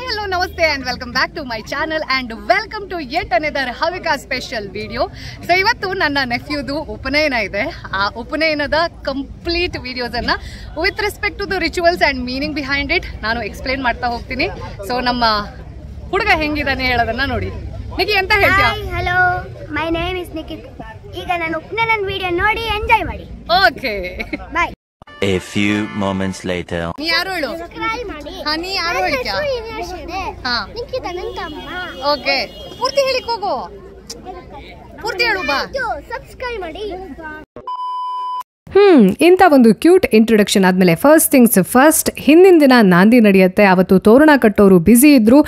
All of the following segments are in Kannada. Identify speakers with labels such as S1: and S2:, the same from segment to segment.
S1: ಹಾಯ್ ಹಲೋ ನಮಸ್ತೆ and welcome back to my channel and welcome to yet another Havika special video. So ಇವತ್ತು ನನ್ನ ನೆಫ್ಯೂದು ಉಪನಯನ ಇದೆ. ಆ ಉಪನಯನದ ಕಂಪ್ಲೀಟ್ ವಿಡಿಯೋಸನ್ನು with respect to the rituals and meaning behind it ನಾನು ಎಕ್ಸ್ಪ್ಲೇನ್ ಮಾಡ್ತಾ ಹೋಗ್ತೀನಿ. ಸೊ ನಮ್ಮ ಹುಡುಗ ಹೆಂಗಿದ್ದಾನೆ ಹೇಳೋದನ್ನ ನೋಡಿ. ನಿಖಿ ಎಂತ ಹೇಳ್ತೀಯ?
S2: Hello, my name is Nikhit. ಈಗ ನಾನು ಉಪನಯನ ವಿಡಿಯೋ ನೋಡಿ ಎಂಜಾಯ್ ಮಾಡಿ.
S1: Okay,
S2: by.
S3: A few moments later.
S1: ನೀ ಯಾರು ಹೇಳು? ನೀ ಯಾರು ಹೇಳ್ತೀಯ?
S2: ನಿಖಿತ ನನ್ನ ತಮ್ಮ.
S1: ಓಕೆ, ಪೂರ್ತಿ ಹೇಳಿಕ್ ಹೋಗು. ಪೂರ್ತಿ ಹೇಳು ಬಾ.
S2: ಸಬ್ಸ್ಕ್ರೈಬ್ ಮಾಡಿ.
S4: ಇಂಥ ಒಂದು ಕ್ಯೂಟ್ ಇಂಟ್ರೊಡಕ್ಷನ್ ಆದಮೇಲೆ ಫಸ್ಟ್ ಥಿಂಗ್ಸ್ ಫಸ್ಟ್, ಹಿಂದಿನ ದಿನ ನಾಂದಿ ನಡೆಯುತ್ತೆ. ಅವತ್ತು ತೋರಣ ಕಟ್ಟೋರು ಬ್ಯುಸಿ ಇದ್ದರು,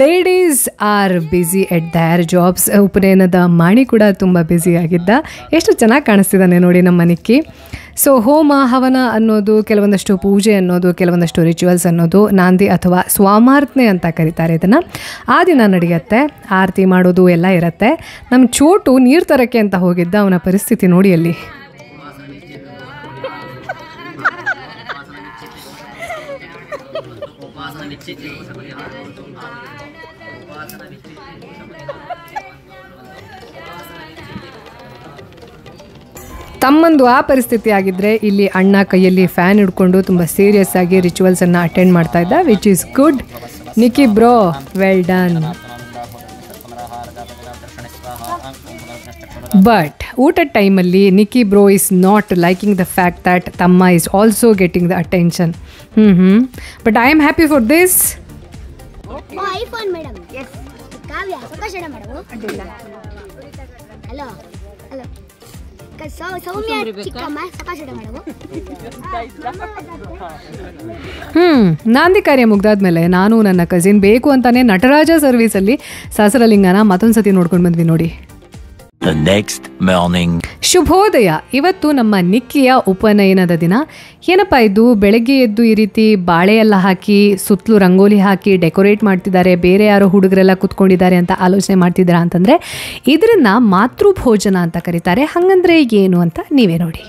S4: ladies are busy at their jobs. ಉಪನಯನದ ಮಾಣಿ ಕೂಡ ತುಂಬ ಬ್ಯುಸಿ ಆಗಿದ್ದ. ಎಷ್ಟು ಚೆನ್ನಾಗಿ ಕಾಣಿಸ್ತಿದ್ದಾನೆ ನೋಡಿ ನಮ್ಮ ನಿಕ್ಕಿ. ಸೊ ಹೋಮ ಹವನ ಅನ್ನೋದು, ಕೆಲವೊಂದಷ್ಟು ಪೂಜೆ ಅನ್ನೋದು, ಕೆಲವೊಂದಷ್ಟು ರಿಚುವಲ್ಸ್ ಅನ್ನೋದು ನಾಂದಿ ಅಥವಾ ಸ್ವಾಮಾರ್ಥನೆ ಅಂತ ಕರೀತಾರೆ ಇದನ್ನು. ಆ ದಿನ ನಡೆಯುತ್ತೆ. ಆರತಿ ಮಾಡೋದು ಎಲ್ಲ ಇರುತ್ತೆ. ನಮ್ಮ ಚೋಟು ನೀರು ತರಕ್ಕೆ ಅಂತ ಹೋಗಿದ್ದ. ಅವನ ಪರಿಸ್ಥಿತಿ ನೋಡಿ ಅಲ್ಲಿ. ತಮ್ಮಂದು ಆ ಪರಿಸ್ಥಿತಿ ಆಗಿದ್ದರೆ ಇಲ್ಲಿ ಅಣ್ಣ ಕೈಯಲ್ಲಿ ಫ್ಯಾನ್ ಹಿಡ್ಕೊಂಡು ತುಂಬ ಸೀರಿಯಸ್ ಆಗಿ ರಿಚುವಲ್ಸನ್ನು ಅಟೆಂಡ್ ಮಾಡ್ತಾ ಇದ್ದ, which is good. Nikki bro, well done. But ಊಟದ ಟೈಮಲ್ಲಿ Nikki bro is not liking the fact that ತಮ್ಮ is also getting the attention. But I am happy for this.
S2: IPhone madam. Yes Kavya ಸಕಾಶಣ ಮಾಡವು. ಹಲೋ ಹಲೋ ಸೌಮ್ಯ ಚಿಕ್ಕಮ್ಮ ಸಕಾಶಣ ಮಾಡವು.
S4: ನಾಂದಿ ಕಾರ್ಯ ಮುಗ್ದಾದ್ಮೇಲೆ ನಾನು ನನ್ನ ಕಸಿನ್ ಬೇಕು ಅಂತಾನೆ ನಟರಾಜ ಸರ್ವಿಸಲ್ಲಿ ಸಹಸ್ರಲಿಂಗನ ಮತ್ತೊಂದು ಸತಿ ನೋಡ್ಕೊಂಡು ಬಂದ್ವಿ ನೋಡಿ.
S3: The next morning.
S4: ಶುಭೋದಯ. ಇವತ್ತು ನಮ್ಮ ನಿಕ್ಕಿಯ ಉಪನಯನದ ದಿನ. ಏನಪ್ಪ ಇದು, ಬೆಳಗ್ಗೆ ಎದ್ದು ಈ ರೀತಿ ಬಾಳೆ ಎಲ್ಲ ಹಾಕಿ ಸುತ್ತಲೂ ರಂಗೋಲಿ ಹಾಕಿ ಡೆಕೋರೇಟ್ ಮಾಡ್ತಿದ್ದಾರೆ, ಬೇರೆ ಯಾರೋ ಹುಡುಗರೆಲ್ಲ ಕೂತ್ಕೊಂಡಿದ್ದಾರೆ ಅಂತ ಆಲೋಚನೆ ಮಾಡ್ತಿದ್ದೀರಾ ಅಂತಂದರೆ ಇದನ್ನ ಮಾತೃಭೋಜನ ಅಂತ ಕರೀತಾರೆ. ಹಾಗಂದ್ರೆ ಏನು ಅಂತ ನೀವೇ ನೋಡಿ.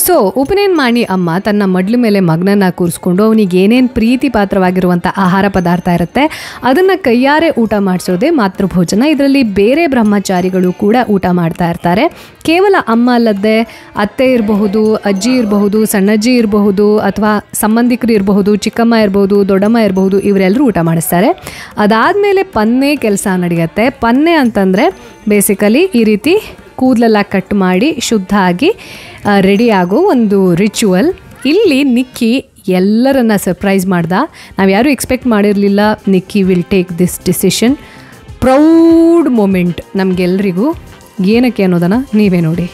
S4: ಸೊ ಉಪನಯನ ಮಾಡಿ ಅಮ್ಮ ತನ್ನ ಮಡ್ಲ ಮೇಲೆ ಮಗನನ್ನು ಕೂರಿಸ್ಕೊಂಡು ಅವನಿಗೆ ಏನೇನು ಪ್ರೀತಿ ಪಾತ್ರವಾಗಿರುವಂಥ ಆಹಾರ ಪದಾರ್ಥ ಇರುತ್ತೆ ಅದನ್ನು ಕೈಯಾರೆ ಊಟ ಮಾಡಿಸೋದೇ ಮಾತೃಭೋಜನ. ಇದರಲ್ಲಿ ಬೇರೆ ಬ್ರಹ್ಮಚಾರಿಗಳು ಕೂಡ ಊಟ ಮಾಡ್ತಾ ಇರ್ತಾರೆ. ಕೇವಲ ಅಮ್ಮ ಅಲ್ಲದೆ ಅತ್ತೆ ಇರಬಹುದು, ಅಜ್ಜಿ ಇರಬಹುದು, ಸಣ್ಣಜ್ಜಿ ಇರಬಹುದು, ಅಥವಾ ಸಂಬಂಧಿಕರು ಇರಬಹುದು, ಚಿಕ್ಕಮ್ಮ ಇರಬಹುದು, ದೊಡ್ಡಮ್ಮ ಇರಬಹುದು, ಇವರೆಲ್ಲರೂ ಊಟ ಮಾಡಿಸ್ತಾರೆ. ಅದಾದಮೇಲೆ ಪನ್ನೆ ಕೆಲಸ ನಡೆಯುತ್ತೆ. ಪನ್ನೆ ಅಂತಂದರೆ ಬೇಸಿಕಲಿ ಈ ರೀತಿ ಕೂದಲೆಲ್ಲ ಕಟ್ ಮಾಡಿ ಶುದ್ಧ ಆಗಿ ರೆಡಿ ಆಗೋ ಒಂದು ರಿಚುವಲ್. ಇಲ್ಲಿ ನಿಕ್ಕಿ ಎಲ್ಲರನ್ನ ಸರ್ಪ್ರೈಸ್ ಮಾಡ್ದ. ನಾವು ಯಾರೂ ಎಕ್ಸ್ಪೆಕ್ಟ್ ಮಾಡಿರಲಿಲ್ಲ Nikki will take this decision. Proud moment ನಮಗೆಲ್ಲರಿಗೂ. ಏನಕ್ಕೆ ಅನ್ನೋದನ್ನು ನೀವೇ ನೋಡಿ.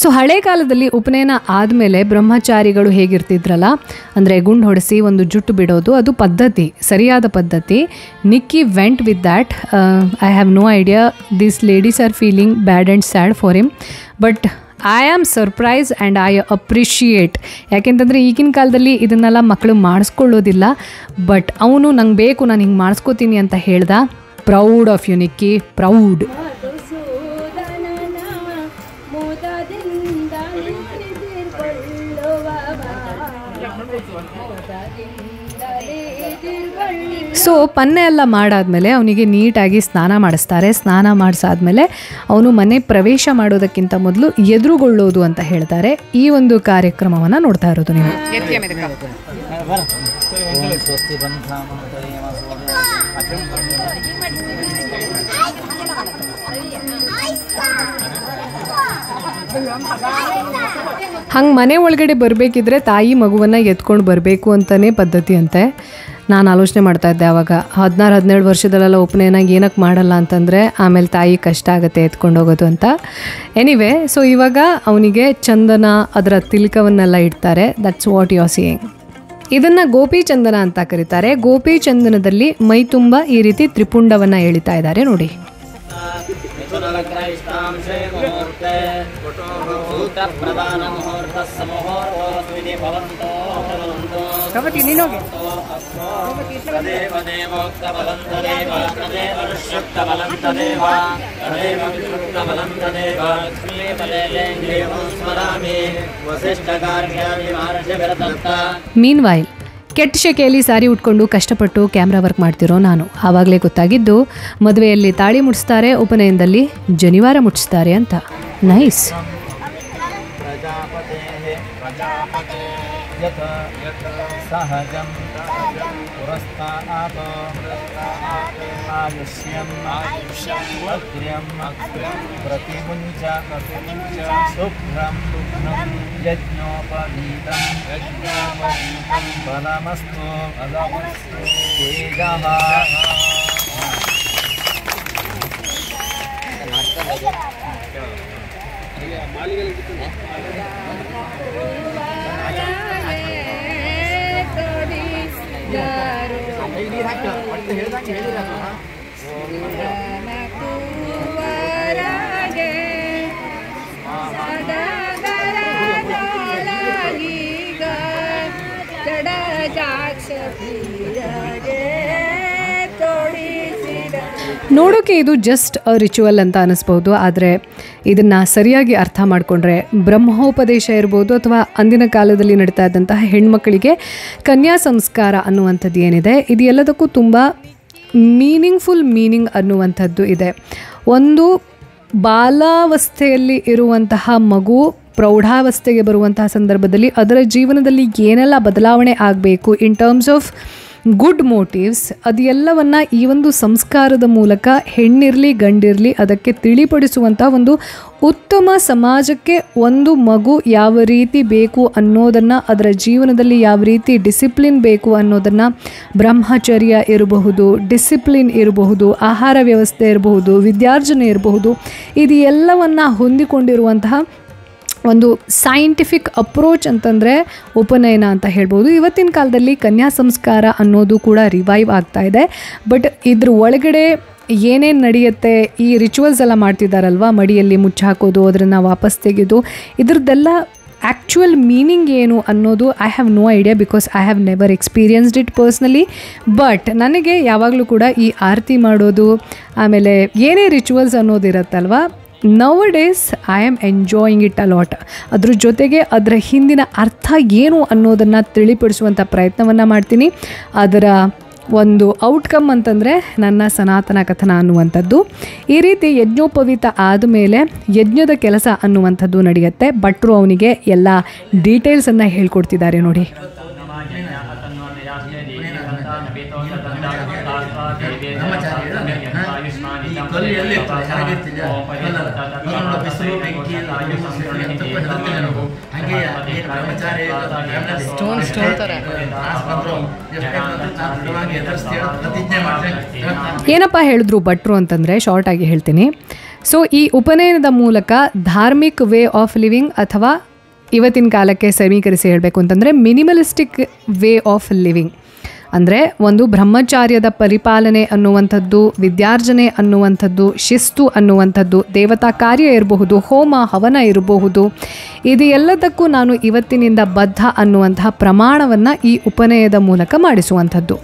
S4: ಸೊ ಹಳೆ ಕಾಲದಲ್ಲಿ ಉಪನಯನ ಆದಮೇಲೆ ಬ್ರಹ್ಮಚಾರಿಗಳು ಹೇಗಿರ್ತಿದ್ರಲ್ಲ, ಅಂದರೆ ಗುಂಡು ಹೊಡೆಸಿ ಒಂದು ಜುಟ್ಟು ಬಿಡೋದು, ಅದು ಪದ್ಧತಿ, ಸರಿಯಾದ ಪದ್ಧತಿ. Nikki went with that. I have no idea these ladies are feeling bad and sad for him. But I am surprise and I appreciate. ಯಾಕೆಂತಂದರೆ ಈಗಿನ ಕಾಲದಲ್ಲಿ ಇದನ್ನೆಲ್ಲ ಮಕ್ಕಳು ಮಾಡಿಸ್ಕೊಳ್ಳೋದಿಲ್ಲ. ಬಟ್ ಅವನು ನಂಗೆ ಬೇಕು, ನಾನು ಹಿಂಗೆ ಮಾಡಿಸ್ಕೋತೀನಿ ಅಂತ ಹೇಳ್ದ. Proud of you Nikki, proud. So ಪನ್ನೆ ಎಲ್ಲ ಮಾಡಾದ್ಮೇಲೆ ಅವನಿಗೆ ನೀಟಾಗಿ ಸ್ನಾನ ಮಾಡಿಸ್ತಾರೆ. ಸ್ನಾನ ಮಾಡಿಸಾದ್ಮೇಲೆ ಅವನು ಮನೆ ಪ್ರವೇಶ ಮಾಡೋದಕ್ಕಿಂತ ಮೊದಲು ಎದುರುಗೊಳ್ಳೋದು ಅಂತ ಹೇಳ್ತಾರೆ. ಈ ಒಂದು ಕಾರ್ಯಕ್ರಮವನ್ನು ನೋಡ್ತಾ ಇರೋದು ನೀವು. ಹಂಗೆ ಮನೆ ಒಳಗಡೆ ಬರಬೇಕಿದ್ರೆ ತಾಯಿ ಮಗುವನ್ನು ಎತ್ಕೊಂಡು ಬರಬೇಕು ಅಂತಲೇ ಪದ್ಧತಿ ಅಂತೆ. ನಾನು ಆಲೋಚನೆ ಮಾಡ್ತಾ ಇದ್ದೆ ಆವಾಗ 16-17 ವರ್ಷದಲ್ಲೆಲ್ಲ ಉಪನಯನ ಏನಕ್ಕೆ ಮಾಡಲ್ಲ ಅಂತಂದರೆ ಆಮೇಲೆ ತಾಯಿ ಕಷ್ಟ ಆಗುತ್ತೆ ಎತ್ಕೊಂಡು ಹೋಗೋದು ಅಂತ. ಎನಿವೆ, ಸೊ ಇವಾಗ ಅವನಿಗೆ ಚಂದನ ಅದರ ತಿಲಕವನ್ನೆಲ್ಲ ಇಡ್ತಾರೆ. That's what you are seeing. ಇದನ್ನು ಗೋಪಿಚಂದನ ಅಂತ ಕರೀತಾರೆ. ಗೋಪಿಚಂದನದಲ್ಲಿ ಮೈ ತುಂಬ ಈ ರೀತಿ ತ್ರಿಪುಂಡವನ್ನು ಎಳಿತಾ ಇದ್ದಾರೆ ನೋಡಿ. ಮೀನ್ ವೈಲ್ ಕೆಟ್ಟ ಶೆಕೆಯಲ್ಲಿ ಸಾರಿ ಉಟ್ಕೊಂಡು ಕಷ್ಟಪಟ್ಟು ಕ್ಯಾಮ್ರಾ ವರ್ಕ್ ಮಾಡ್ತಿರೋ ನಾನು. ಆವಾಗಲೇ ಗೊತ್ತಾಗಿದ್ದು ಮದುವೆಯಲ್ಲಿ ತಾಳಿ ಮುಟ್ಟಿಸ್ತಾರೆ, ಉಪನಯನದಲ್ಲಿ ಜನಿವಾರ ಮುಟ್ಟಿಸ್ತಾರೆ ಅಂತ. ನೈಸ್. ನೋಡೋಕೆ ಇದು ಜಸ್ಟ್ ರಿಚುವಲ್ ಅಂತ ಅನಿಸ್ಬೋದು, ಆದರೆ ಇದನ್ನು ಸರಿಯಾಗಿ ಅರ್ಥ ಮಾಡಿಕೊಂಡ್ರೆ ಬ್ರಹ್ಮೋಪದೇಶ ಇರ್ಬೋದು ಅಥವಾ ಅಂದಿನ ಕಾಲದಲ್ಲಿ ನಡೀತಾ ಇದ್ದಂತಹ ಹೆಣ್ಮಕ್ಕಳಿಗೆ ಕನ್ಯಾ ಸಂಸ್ಕಾರ ಅನ್ನುವಂಥದ್ದು ಏನಿದೆ, ಇದು ಎಲ್ಲದಕ್ಕೂ ತುಂಬ ಮೀನಿಂಗ್ಫುಲ್ ಮೀನಿಂಗ್ ಅನ್ನುವಂಥದ್ದು ಇದೆ. ಒಂದು ಬಾಲಾವಸ್ಥೆಯಲ್ಲಿ ಇರುವಂತಹ ಮಗು ಪ್ರೌಢಾವಸ್ಥೆಗೆ ಬರುವಂತಹ ಸಂದರ್ಭದಲ್ಲಿ ಅದರ ಜೀವನದಲ್ಲಿ ಏನೆಲ್ಲ ಬದಲಾವಣೆ ಆಗಬೇಕು in terms of good motives, ಅದೆಲ್ಲವನ್ನು ಈ ಒಂದು ಸಂಸ್ಕಾರದ ಮೂಲಕ ಹೆಣ್ಣಿರಲಿ ಗಂಡಿರಲಿ ಅದಕ್ಕೆ ತಿಳಿಪಡಿಸುವಂಥ ಒಂದು ಉತ್ತಮ ಸಮಾಜಕ್ಕೆ ಒಂದು ಮಗು ಯಾವ ರೀತಿ ಬೇಕು ಅನ್ನೋದನ್ನು, ಅದರ ಜೀವನದಲ್ಲಿ ಯಾವ ರೀತಿ ಡಿಸಿಪ್ಲಿನ್ ಬೇಕು ಅನ್ನೋದನ್ನು, ಬ್ರಹ್ಮಚರ್ಯ ಇರಬಹುದು, ಡಿಸಿಪ್ಲಿನ್ ಇರಬಹುದು, ಆಹಾರ ವ್ಯವಸ್ಥೆ ಇರಬಹುದು, ವಿದ್ಯಾರ್ಜನೆ ಇರಬಹುದು, ಇದು ಎಲ್ಲವನ್ನು ಹೊಂದಿಕೊಂಡಿರುವಂತಹ ಒಂದು ಸೈಂಟಿಫಿಕ್ ಅಪ್ರೋಚ್ ಅಂತಂದರೆ ಉಪನಯನ ಅಂತ ಹೇಳ್ಬೋದು. ಇವತ್ತಿನ ಕಾಲದಲ್ಲಿ ಕನ್ಯಾ ಸಂಸ್ಕಾರ ಅನ್ನೋದು ಕೂಡ ರಿವೈವ್ ಆಗ್ತಾ ಇದೆ. ಬಟ್ ಇದ್ರ ಒಳಗಡೆ ಏನೇನು ನಡೆಯುತ್ತೆ, ಈ ರಿಚುವಲ್ಸ್ ಎಲ್ಲ ಮಾಡ್ತಿದ್ದಾರಲ್ವ, ಮಡಿಯಲ್ಲಿ ಮುಚ್ಚಾಕೋದು, ಅದನ್ನು ವಾಪಸ್ ತೆಗೆದು, ಇದ್ರದ್ದೆಲ್ಲ ಆ್ಯಕ್ಚುಯಲ್ ಮೀನಿಂಗ್ ಏನು ಅನ್ನೋದು I have no idea, because I have never experienced it personally. But ನನಗೆ ಯಾವಾಗಲೂ ಕೂಡ ಈ ಆರತಿ ಮಾಡೋದು, ಆಮೇಲೆ ಏನೇ ರಿಚುವಲ್ಸ್ ಅನ್ನೋದಿರತ್ತಲ್ವ, nowadays I am enjoying it a lot. ಅದ್ರ ಜೊತೆಗೆ ಅದರ ಹಿಂದಿನ ಅರ್ಥ ಏನು ಅನ್ನೋದನ್ನು ತಿಳಿಪಡಿಸುವಂಥ ಪ್ರಯತ್ನವನ್ನು ಮಾಡ್ತೀನಿ. ಅದರ ಒಂದು ಔಟ್ಕಮ್ ಅಂತಂದರೆ ನನ್ನ ಸನಾತನ ಕಥನ ಅನ್ನುವಂಥದ್ದು. ಈ ರೀತಿ ಯಜ್ಞೋಪವೀತ ಆದಮೇಲೆ ಯಜ್ಞದ ಕೆಲಸ ಅನ್ನುವಂಥದ್ದು ನಡೆಯುತ್ತೆ. ಭಟ್ರು ಅವನಿಗೆ ಎಲ್ಲ ಡೀಟೇಲ್ಸನ್ನು ಹೇಳ್ಕೊಡ್ತಿದ್ದಾರೆ ನೋಡಿ. ಏನಪ್ಪ ಹೇಳಿದ್ರು ಭಟ್ರು ಅಂತಂದರೆ ಶಾರ್ಟ್ ಆಗಿ ಹೇಳ್ತೀನಿ. ಸೊ ಈ ಉಪನಯನದ ಮೂಲಕ ಧಾರ್ಮಿಕ್ ವೇ ಆಫ್ ಲಿವಿಂಗ್, ಅಥವಾ ಇವತ್ತಿನ ಕಾಲಕ್ಕೆ ಸಮೀಕರಿಸಿ ಹೇಳಬೇಕು ಅಂತಂದರೆ ಮಿನಿಮಲಿಸ್ಟಿಕ್ ವೇ ಆಫ್ ಲಿವಿಂಗ್, ಅಂದರೆ ಒಂದು ಬ್ರಹ್ಮಚಾರ್ಯದ ಪರಿಪಾಲನೆ ಅನ್ನುವಂಥದ್ದು, ವಿದ್ಯಾರ್ಜನೆ ಅನ್ನುವಂಥದ್ದು, ಶಿಸ್ತು ಅನ್ನುವಂಥದ್ದು, ದೇವತಾ ಕಾರ್ಯ ಇರಬಹುದು, ಹೋಮ ಹವನ ಇರಬಹುದು, ಇದು ಎಲ್ಲದಕ್ಕೂ ನಾನು ಇವತ್ತಿನಿಂದ ಬದ್ಧ ಅನ್ನುವಂತಹ ಪ್ರಮಾಣವನ್ನು ಈ ಉಪನಯನದ ಮೂಲಕ ಮಾಡಿಸುವಂಥದ್ದು.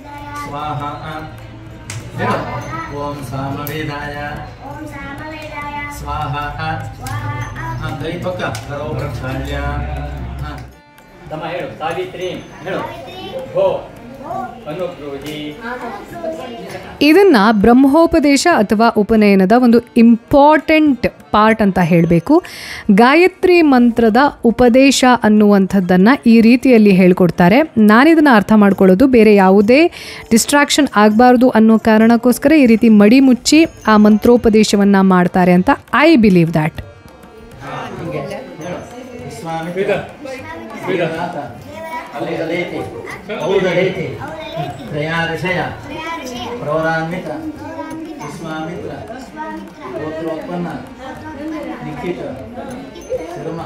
S4: ಇದನ್ನ ಬ್ರಹ್ಮೋಪದೇಶ ಅಥವಾ ಉಪನಯನದ ಒಂದು ಇಂಪಾರ್ಟೆಂಟ್ ಪಾರ್ಟ್ ಅಂತ ಹೇಳಬೇಕು. ಗಾಯತ್ರಿ ಮಂತ್ರದ ಉಪದೇಶ ಅನ್ನುವಂಥದ್ದನ್ನು ಈ ರೀತಿಯಲ್ಲಿ ಹೇಳ್ಕೊಡ್ತಾರೆ. ನಾನಿದನ್ನು ಅರ್ಥ ಮಾಡ್ಕೊಳ್ಳೋದು ಬೇರೆ ಯಾವುದೇ ಡಿಸ್ಟ್ರಾಕ್ಷನ್ ಆಗಬಾರ್ದು ಅನ್ನೋ ಕಾರಣಕ್ಕೋಸ್ಕರ ಈ ರೀತಿ ಮಡಿ ಮುಚ್ಚಿ ಆ ಮಂತ್ರೋಪದೇಶವನ್ನು ಮಾಡ್ತಾರೆ ಅಂತ ಐ ಬಿಲೀವ್ ದ್ಯಾಟ್.
S5: ತ್ರಯಾದಶಯ ಪ್ರವರಾನ್ವಿತ ವಿಶ್ವಾಮಿತ್ರ ಗೋತ್ರೋತ್ಪನ್ನ ನಿಖಿತ ಶರ್ಮ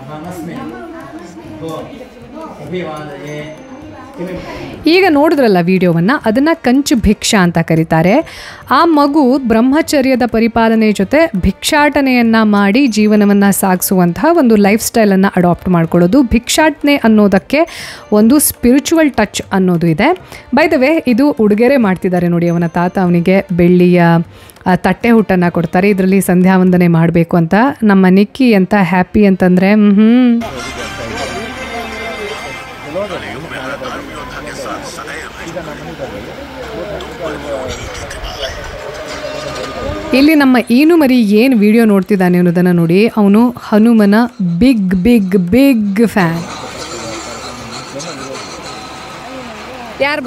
S5: ಅಹಮಸ್ಮಿ ಗೋ ಅಭಿವಾದಯೇ
S4: ಈಗ ನೋಡಿದ್ರಲ್ಲ ವಿಡಿಯೋವನ್ನು, ಅದನ್ನು ಕಂಚು ಭಿಕ್ಷಾ ಅಂತ ಕರೀತಾರೆ. ಆ ಮಗು ಬ್ರಹ್ಮಚರ್ಯದ ಪರಿಪಾಲನೆ ಜೊತೆ ಭಿಕ್ಷಾಟನೆಯನ್ನು ಮಾಡಿ ಜೀವನವನ್ನು ಸಾಗಿಸುವಂತಹ ಒಂದು ಲೈಫ್ ಸ್ಟೈಲನ್ನು ಅಡಾಪ್ಟ್ ಮಾಡ್ಕೊಳ್ಳೋದು. ಭಿಕ್ಷಾಟನೆ ಅನ್ನೋದಕ್ಕೆ ಒಂದು ಸ್ಪಿರಿಚುವಲ್ ಟಚ್ ಅನ್ನೋದು ಇದೆ. ಬೈ ದ ವೇ, ಇದು ಉಡುಗೊರೆ ಮಾಡ್ತಿದ್ದಾರೆ ನೋಡಿ. ಅವನ ತಾತ ಅವನಿಗೆ ಬೆಳ್ಳಿಯ ತಟ್ಟೆ ಹುಟ್ಟನ್ನು ಕೊಡ್ತಾರೆ. ಇದರಲ್ಲಿ ಸಂಧ್ಯಾ ವಂದನೆ ಮಾಡಬೇಕು ಅಂತ. ನಮ್ಮ ನಿಕ್ಕಿ ಅಂತ ಹ್ಯಾಪಿ ಅಂತಂದರೆ ಇಲ್ಲಿ ನಮ್ಮ ಈನು ಮರಿ ಏನು ವಿಡಿಯೋ ನೋಡ್ತಿದ್ದಾನೆ ಅನ್ನೋದನ್ನು ನೋಡಿ. ಅವನು ಹನುಮನ ಬಿಗ್ ಬಿಗ್ ಬಿಗ್ ಫ್ಯಾನ್. ಯಾರು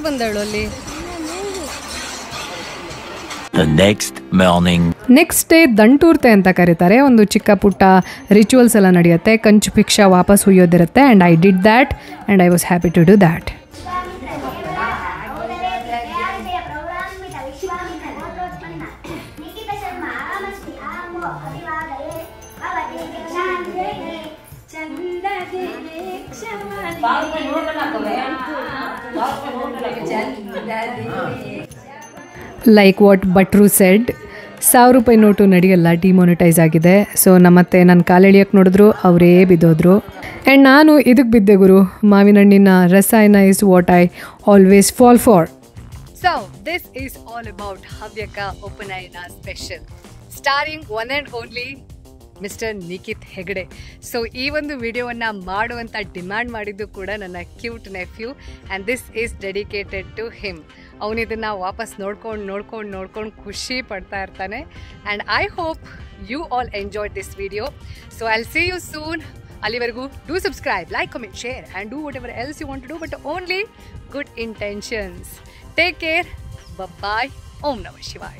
S4: ಬಂದಳು ಅಲ್ಲಿ?
S3: The next morning.
S4: Next day ದಂಟೂರ್ತೆ ಅಂತ ಕರೀತಾರೆ. ಒಂದು ಚಿಕ್ಕ ಪುಟ್ಟ ರಿಚುವಲ್ಸ್ ಎಲ್ಲ ನಡೆಯುತ್ತೆ. ಕಂಚು ಭಿಕ್ಷಾ ವಾಪಸ್ ಹುಯ್ಯೋದಿರುತ್ತೆ. And I did that and I was happy to do that. Like what ಭಟ್ರು ಸೆಡ್, 1000 ರೂಪಾಯಿ ನೋಟು ನಡೆಯಲ್ಲ, ಡಿಮಾನಿಟೈಸ್ ಆಗಿದೆ. ಸೊ ನಮ್ಮತ್ತೆ ನನ್ನ ಕಾಲೆಳಿಯಕ್ಕೆ ನೋಡಿದ್ರು, ಅವರೇ ಬಿದ್ದೋದ್ರು. ಆ್ಯಂಡ್ ನಾನು ಇದಕ್ಕೆ ಬಿದ್ದೆ ಗುರು. ಮಾವಿನ ಹಣ್ಣಿನ ರಸಾಯನ is what I always fall for.
S1: So this is all about Havyaka Upanayana special, starring one and only mister Nikhit Hegde. So ಈ ಒಂದು ವಿಡಿಯೋವನ್ನು ಮಾಡುವಂಥ ಡಿಮ್ಯಾಂಡ್ ಮಾಡಿದ್ದು ಕೂಡ ನನ್ನ cute nephew, and this is dedicated to him. ಅವನಿದನ್ನು ವಾಪಸ್ ನೋಡ್ಕೊಂಡು ಖುಷಿ ಪಡ್ತಾ ಇರ್ತಾನೆ. And I hope you all enjoyed this video. So I will see you soon. ಅಲ್ಲಿವರೆಗೂ do subscribe, like, comment, share and do whatever else you want to do, but only good intentions. Take care. Bye. ಓಂ ನಮಃ ಶಿವಾಯ.